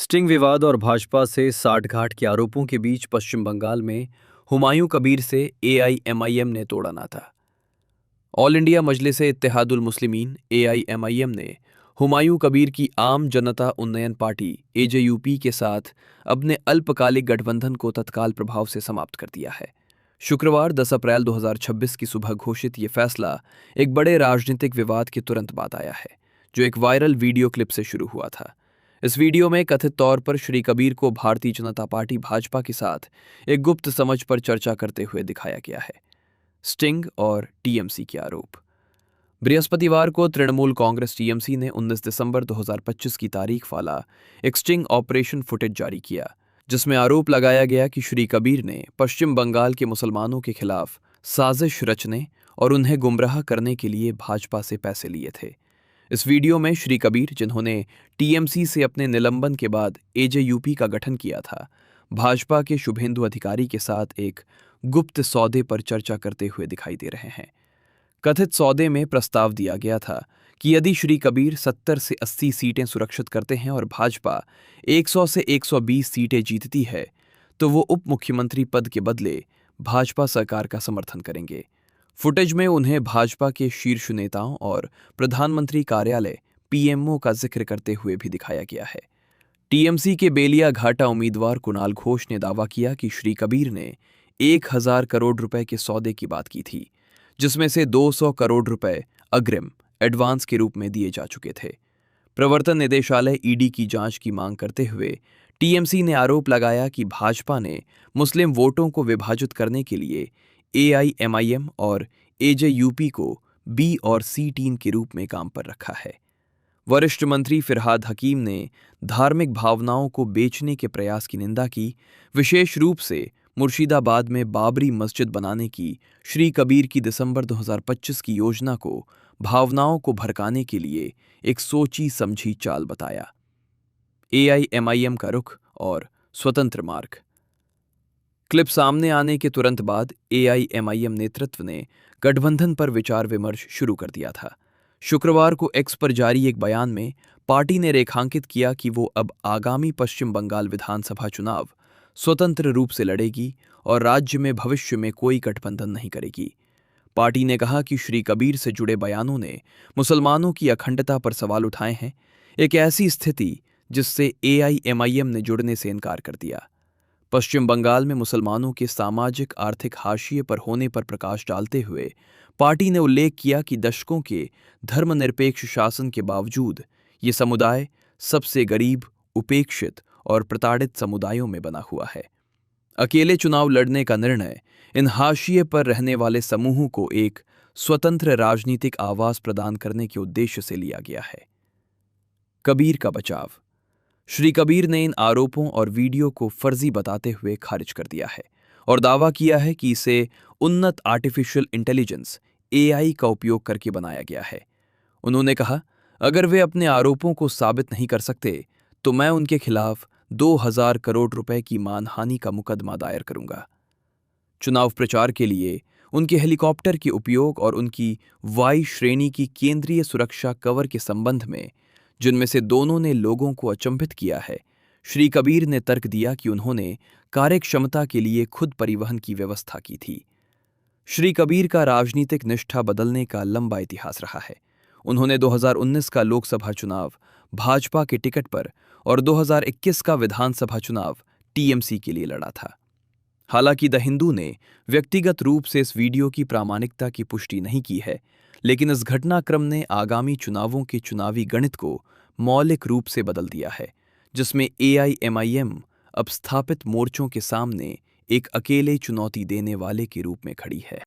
Sting विवाद और भाजपा से साठगांठ के आरोपों के बीच पश्चिम बंगाल में हुमायूं कबीर से एआईएमआईएम ने तोड़ा नाता। All India मजलिस-ए Ittehadul Muslimeen AIMIM ने हुमायूं कबीर की आम जनता उन्नयन पार्टी एजेयूपी के साथ अपने अल्पकालिक गठबंधन को तत्काल प्रभाव से समाप्त कर दिया है। शुक्रवार 10 अप्रैल 2026 की सुबह घोषित ये फैसला एक बड़े राजनीतिक विवाद के तुरंत बाद आया है, जो एक वायरल वीडियो क्लिप से शुरू हुआ था। इस वीडियो में कथित तौर पर श्री कबीर को भारतीय जनता पार्टी भाजपा के साथ एक गुप्त समझ पर चर्चा करते हुए दिखाया गया है। स्टिंग और टीएमसी के आरोप। बृहस्पतिवार को तृणमूल कांग्रेस टीएमसी ने 19 दिसंबर 2025 की तारीख वाला एक स्टिंग ऑपरेशन फुटेज जारी किया, जिसमें आरोप लगाया गया कि श्री कबीर ने पश्चिम बंगाल के मुसलमानों के खिलाफ साजिश रचने और उन्हें गुमराह करने के लिए भाजपा से पैसे लिए थे। इस वीडियो में श्री कबीर, जिन्होंने टीएमसी से अपने निलंबन के बाद एजेयूपी का गठन किया था, भाजपा के शुभेंदु अधिकारी के साथ एक गुप्त सौदे पर चर्चा करते हुए दिखाई दे रहे हैं। कथित सौदे में प्रस्ताव दिया गया था कि यदि श्री कबीर 70 से 80 सीटें सुरक्षित करते हैं और भाजपा 100 से 120 सीटें जीतती है, तो वो उप मुख्यमंत्री पद के बदले भाजपा सरकार का समर्थन करेंगे। फुटेज में उन्हें भाजपा के शीर्ष नेताओं और प्रधानमंत्री कार्यालय पीएमओ का जिक्र करते हुए भी दिखाया गया है। टीएमसी के बेलिया घाटा उम्मीदवार कुणाल घोष ने दावा किया कि श्री कबीर ने 1000 करोड़ रुपए के सौदे की बात की थी, जिसमें से 200 करोड़ रुपए अग्रिम एडवांस के रूप में दिए जा चुके थे। प्रवर्तन निदेशालय ईडी की जांच की मांग करते हुए टीएमसी ने आरोप लगाया कि भाजपा ने मुस्लिम वोटों को विभाजित करने के लिए एआईएमआईएम और एजेयूपी को बी और सी टीम के रूप में काम पर रखा है। वरिष्ठ मंत्री फिरहाद हकीम ने धार्मिक भावनाओं को बेचने के प्रयास की निंदा की, विशेष रूप से मुर्शिदाबाद में बाबरी मस्जिद बनाने की श्री कबीर की दिसंबर 2025 की योजना को भावनाओं को भड़काने के लिए एक सोची समझी चाल बताया। एआईएमआईएम का रुख और स्वतंत्र मार्ग। क्लिप सामने आने के तुरंत बाद एआईएमआईएम नेतृत्व ने गठबंधन पर विचार विमर्श शुरू कर दिया था। शुक्रवार को एक्स पर जारी एक बयान में पार्टी ने रेखांकित किया कि वो अब आगामी पश्चिम बंगाल विधानसभा चुनाव स्वतंत्र रूप से लड़ेगी और राज्य में भविष्य में कोई गठबंधन नहीं करेगी। पार्टी ने कहा कि श्री कबीर से जुड़े बयानों ने मुसलमानों की अखंडता पर सवाल उठाए हैं, एक ऐसी स्थिति जिससे एआईएमआईएम ने जुड़ने से इनकार कर दिया। पश्चिम बंगाल में मुसलमानों के सामाजिक आर्थिक हाशिए पर होने पर प्रकाश डालते हुए पार्टी ने उल्लेख किया कि दशकों के धर्मनिरपेक्ष शासन के बावजूद ये समुदाय सबसे गरीब, उपेक्षित और प्रताड़ित समुदायों में बना हुआ है। अकेले चुनाव लड़ने का निर्णय इन हाशिए पर रहने वाले समूहों को एक स्वतंत्र राजनीतिक आवाज प्रदान करने के उद्देश्य से लिया गया है। कबीर का बचाव। श्री कबीर ने इन आरोपों और वीडियो को फर्जी बताते हुए खारिज कर दिया है और दावा किया है कि इसे उन्नत आर्टिफिशियल इंटेलिजेंस एआई का उपयोग करके बनाया गया है। उन्होंने कहा, अगर वे अपने आरोपों को साबित नहीं कर सकते तो मैं उनके खिलाफ 2000 करोड़ रुपए की मानहानि का मुकदमा दायर करूंगा। चुनाव प्रचार के लिए उनके हेलीकॉप्टर के उपयोग और उनकी वाई श्रेणी की केंद्रीय सुरक्षा कवर के संबंध में, जिनमें से दोनों ने लोगों को अचंभित किया है, श्री कबीर ने तर्क दिया कि उन्होंने कार्यक्षमता के लिए खुद परिवहन की व्यवस्था की थी। श्री कबीर का राजनीतिक निष्ठा बदलने का लंबा इतिहास रहा है। उन्होंने 2019 का लोकसभा चुनाव भाजपा के टिकट पर और 2021 का विधानसभा चुनाव टीएमसी के लिए लड़ा था। हालांकि द हिंदू ने व्यक्तिगत रूप से इस वीडियो की प्रामाणिकता की पुष्टि नहीं की है, लेकिन इस घटनाक्रम ने आगामी चुनावों के चुनावी गणित को मौलिक रूप से बदल दिया है, जिसमें एआईएमआईएम अब स्थापित मोर्चों के सामने एक अकेले चुनौती देने वाले के रूप में खड़ी है।